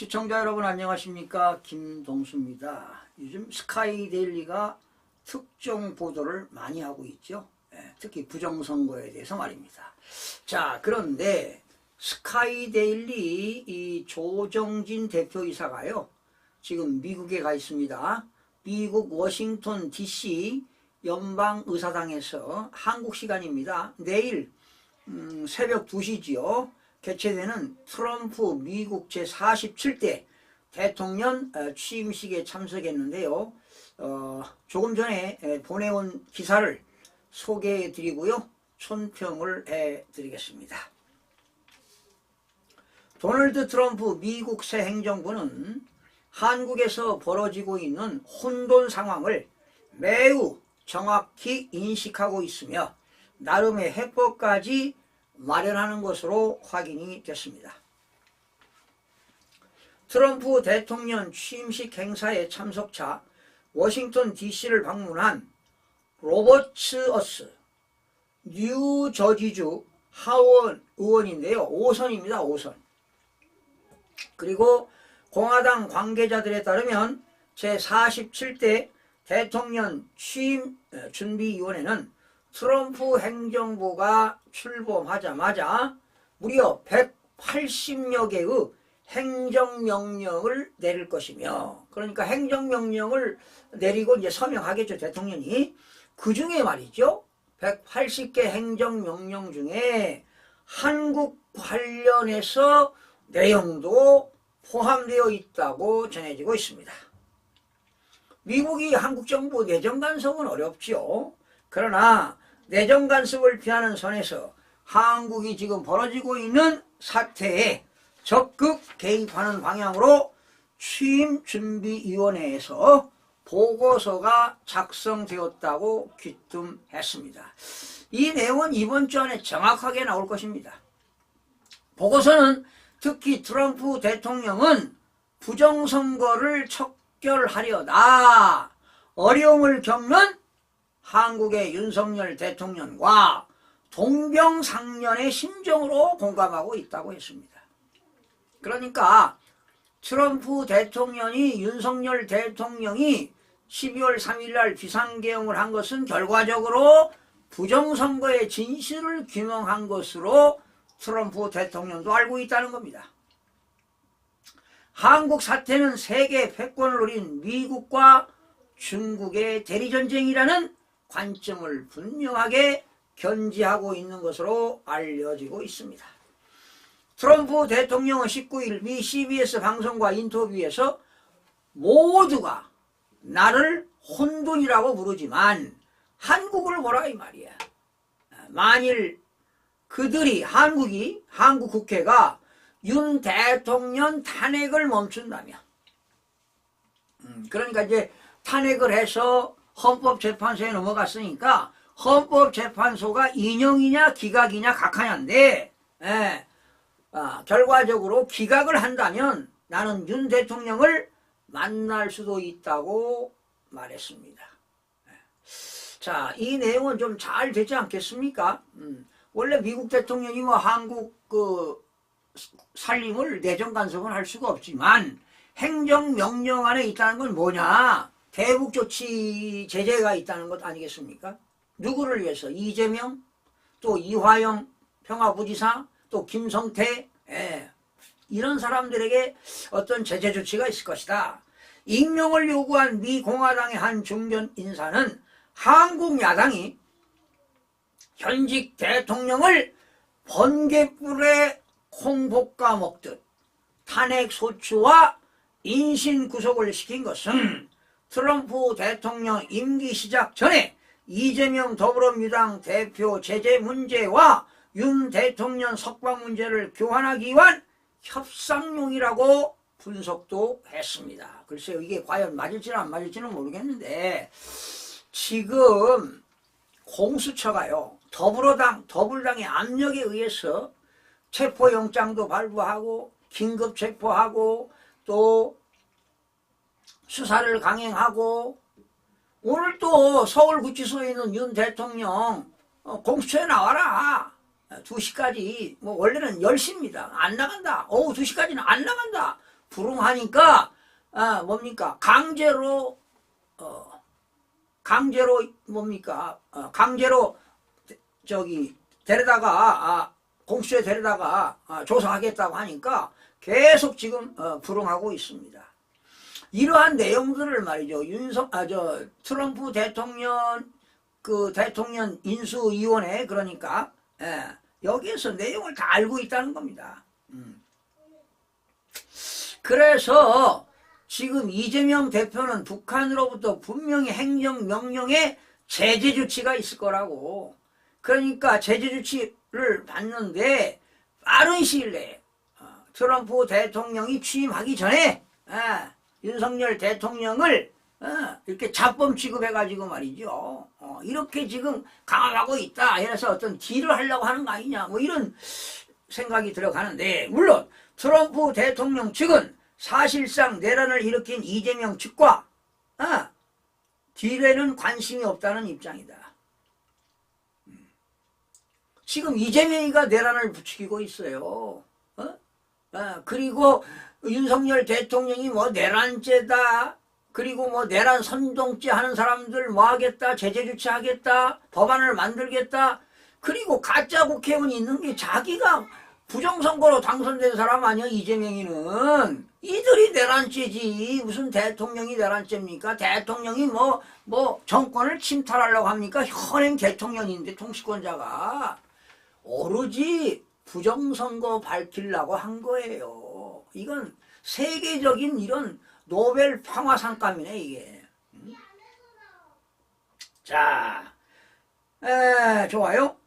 시청자 여러분 안녕하십니까, 김동수입니다. 요즘 스카이데일리가 특정 보도를 많이 하고 있죠. 특히 부정선거에 대해서 말입니다. 자, 그런데 스카이데일리 이 조정진 대표이사가요, 지금 미국에 가 있습니다. 미국 워싱턴 DC 연방의사당에서 한국 시간입니다. 내일 새벽 2시지요. 개최되는 트럼프 미국 제47대 대통령 취임식에 참석했는데요. 조금 전에 보내온 기사를 소개해 드리고요. 촌평을 해 드리겠습니다. 도널드 트럼프 미국 새 행정부는 한국에서 벌어지고 있는 혼돈 상황을 매우 정확히 인식하고 있으며 나름의 해법까지 마련하는 것으로 확인이 됐습니다. 트럼프 대통령 취임식 행사에 참석차 워싱턴 DC를 방문한 로버츠 뉴저지주 하원 의원인데요. 5선입니다. 5선. 그리고 공화당 관계자들에 따르면 제47대 대통령 취임 준비위원회는 트럼프 행정부가 출범하자마자 무려 180여 개의 행정명령을 내릴 것이며, 그러니까 행정명령을 내리고 이제 서명하겠죠, 대통령이. 그 중에 말이죠, 180개 행정명령 중에 한국 관련해서 내용도 포함되어 있다고 전해지고 있습니다. 미국이 한국 정부 내정 간섭은 어렵죠. 그러나 내정 간섭을 피하는 선에서 한국이 지금 벌어지고 있는 사태에 적극 개입하는 방향으로 취임준비위원회에서 보고서가 작성되었다고 귀뜸했습니다. 이 내용은 이번 주 안에 정확하게 나올 것입니다. 보고서는 특히 트럼프 대통령은 부정선거를 척결하려다 어려움을 겪는 한국의 윤석열 대통령과 동병상련의 심정으로 공감하고 있다고 했습니다. 그러니까 트럼프 대통령이 윤석열 대통령이 12월 3일 날 비상계엄을 한 것은 결과적으로 부정선거의 진실을 규명한 것으로 트럼프 대통령도 알고 있다는 겁니다. 한국 사태는 세계 패권을 노린 미국과 중국의 대리전쟁이라는 관점을 분명하게 견지하고 있는 것으로 알려지고 있습니다. 트럼프 대통령은 19일 미 CBS 방송과 인터뷰에서 모두가 나를 혼돈이라고 부르지만 한국을 보라 이 말이야. 만일 그들이 한국 국회가 윤 대통령 탄핵을 멈춘다면, 그러니까 이제 탄핵을 해서 헌법재판소에 넘어갔으니까 헌법재판소가 인용이냐 기각이냐 각하냐인데, 결과적으로 기각을 한다면 나는 윤 대통령을 만날 수도 있다고 말했습니다. 자, 이 내용은 좀 잘 되지 않겠습니까? 원래 미국 대통령이 뭐 한국 살림을 내정 간섭은 할 수가 없지만 행정명령 안에 있다는 건 뭐냐? 대북조치 제재가 있다는 것 아니겠습니까? 누구를 위해서? 이재명, 또 이화영 평화부지사, 또 김성태, 이런 사람들에게 어떤 제재 조치가 있을 것이다. 익명을 요구한 미 공화당의 한 중견 인사는 한국 야당이 현직 대통령을 번갯불에 콩 볶아 먹듯 탄핵 소추와 인신 구속을 시킨 것은 트럼프 대통령 임기 시작 전에 이재명 더불어민주당 대표 제재 문제와 윤 대통령 석방 문제를 교환하기 위한 협상용이라고 분석도 했습니다. 글쎄요, 이게 과연 맞을지는 안 맞을지는 모르겠는데, 지금 공수처가요, 더불당의 압력에 의해서 체포영장도 발부하고 긴급 체포하고 또 수사를 강행하고, 오늘 또 서울구치소에 있는 윤 대통령 공수처에 나와라. 2시까지, 뭐 원래는 10시입니다. 안 나간다. 오후 2시까지는 안 나간다. 불응하니까 뭡니까 강제로 뭡니까 강제로 저기 데려다가 공수처에 데려다가 조사하겠다고 하니까 계속 지금 불응하고 있습니다. 이러한 내용들을 말이죠. 트럼프 대통령 대통령 인수위원회 그러니까 여기에서 내용을 다 알고 있다는 겁니다. 그래서 지금 이재명 대표는 북한으로부터 분명히 행정명령에 제재 조치가 있을 거라고. 그러니까 제재 조치를 받는데 빠른 시일 내에 트럼프 대통령이 취임하기 전에 윤석열 대통령을 이렇게 자범 취급해가지고 말이죠. 이렇게 지금 강압하고 있다. 이래서 어떤 딜을 하려고 하는 거 아니냐. 뭐 이런 생각이 들어가는데 물론 트럼프 대통령 측은 사실상 내란을 일으킨 이재명 측과 딜에는 관심이 없다는 입장이다. 지금 이재명이가 내란을 부추기고 있어요. 그리고 윤석열 대통령이 뭐 내란죄다. 그리고 뭐 내란 선동죄 하는 사람들 뭐 하겠다. 제재 조치하겠다. 법안을 만들겠다. 그리고 가짜 국회의원이 있는 게 자기가 부정선거로 당선된 사람 아니야 이재명이는. 이들이 내란죄지. 무슨 대통령이 내란죄입니까? 대통령이 뭐 정권을 침탈하려고 합니까? 현행 대통령인데 통치권자가. 오로지 부정선거 밝히려고 한 거예요. 이건 세계적인 이런 노벨 평화상감이네 이게. 자, 좋아요.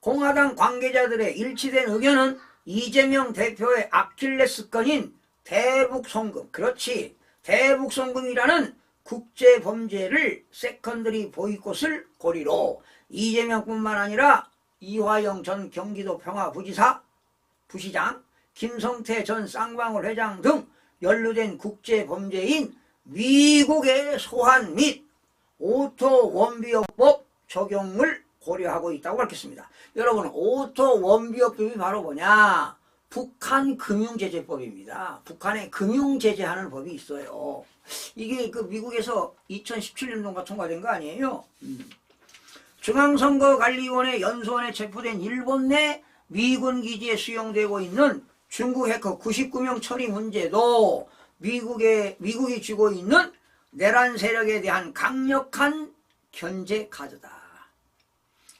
공화당 관계자들의 일치된 의견은 이재명 대표의 아킬레스건인 대북송금, 그렇지, 대북송금이라는 국제범죄를 세컨더리 보이콧을 고리로 이재명뿐만 아니라 이화영 전 경기도 평화부지사, 부시장, 김성태 전 쌍방울 회장 등 연루된 국제범죄인 미국의 소환 및 오토 원비어법 적용을 고려하고 있다고 밝혔습니다. 여러분, 오토 원비어법이 바로 뭐냐? 북한 금융제재법입니다. 북한에 금융제재하는 법이 있어요. 이게 그 미국에서 2017년도가 통과된 거 아니에요? 중앙선거관리위원회 연수원에 체포된 일본 내 미군 기지에 수용되고 있는 중국 해커 99명 처리 문제도 미국이 쥐고 있는 내란 세력에 대한 강력한 견제 카드다.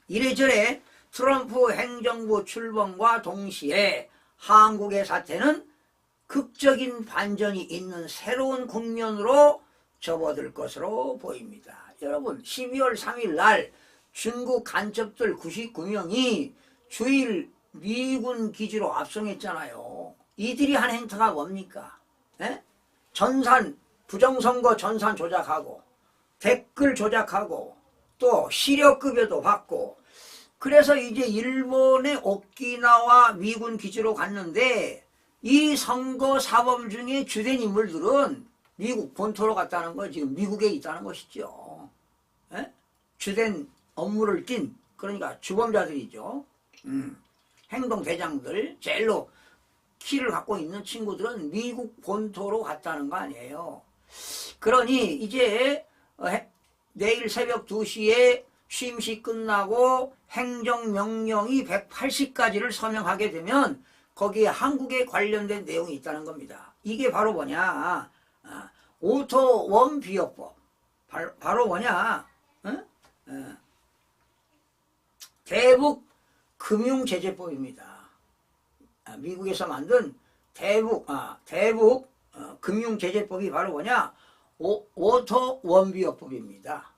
이래저래 트럼프 행정부 출범과 동시에 한국의 사태는 극적인 반전이 있는 새로운 국면으로 접어들 것으로 보입니다. 여러분, 12월 3일 날 중국 간첩들 99명이 주일 미군 기지로 압송했잖아요. 이들이 한 행태가 뭡니까? 부정선거 전산 조작하고 댓글 조작하고 또 시력급여도 받고, 그래서 이제 일본의 오키나와 미군 기지로 갔는데 이 선거 사범 중에 주된 인물들은 미국 본토로 갔다는 거, 지금 미국에 있다는 것이죠. 주된 업무를 띈, 그러니까 주범자들이죠. 행동대장들, 제일로 키를 갖고 있는 친구들은 미국 본토로 갔다는 거 아니에요. 그러니 이제 내일 새벽 2시에 취임식 끝나고 행정명령이 180가지를 서명하게 되면 거기에 한국에 관련된 내용이 있다는 겁니다. 이게 바로 뭐냐? 오토 원비어법. 바로 뭐냐? 대북 금융제재법입니다. 미국에서 만든 대북 금융제재법이 바로 뭐냐? 오토 원비어법입니다.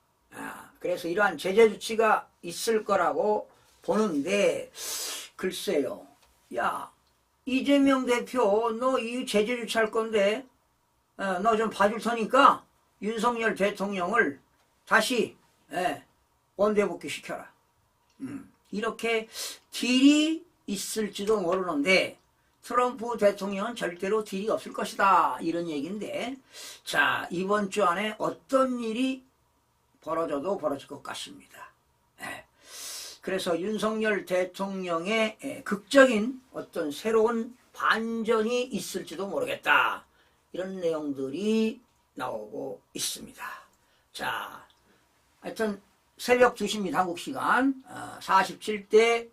그래서 이러한 제재 조치가 있을 거라고 보는데, 글쎄요. 야, 이재명 대표, 너 이 제재 조치할 건데 너 좀 봐줄 테니까 윤석열 대통령을 다시 원대 복귀시켜라. 이렇게 딜이 있을지도 모르는데 트럼프 대통령은 절대로 딜이 없을 것이다, 이런 얘기인데, 자, 이번 주 안에 어떤 일이 벌어져도 벌어질 것 같습니다. 그래서 윤석열 대통령의 극적인 어떤 새로운 반전이 있을지도 모르겠다. 이런 내용들이 나오고 있습니다. 자, 하여튼 새벽 2시입니다. 한국 시간. 47대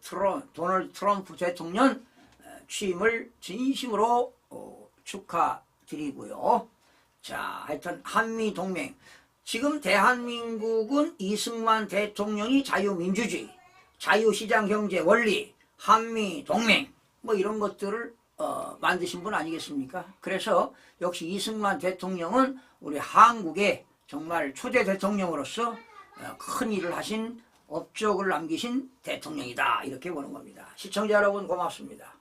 도널드 트럼프 대통령 취임을 진심으로 축하드리고요. 자, 하여튼 한미동맹. 지금 대한민국은 이승만 대통령이 자유민주주의, 자유시장경제 원리, 한미동맹 뭐 이런 것들을 만드신 분 아니겠습니까? 그래서 역시 이승만 대통령은 우리 한국의 정말 초대 대통령으로서 큰 일을 하신 업적을 남기신 대통령이다. 이렇게 보는 겁니다. 시청자 여러분 고맙습니다.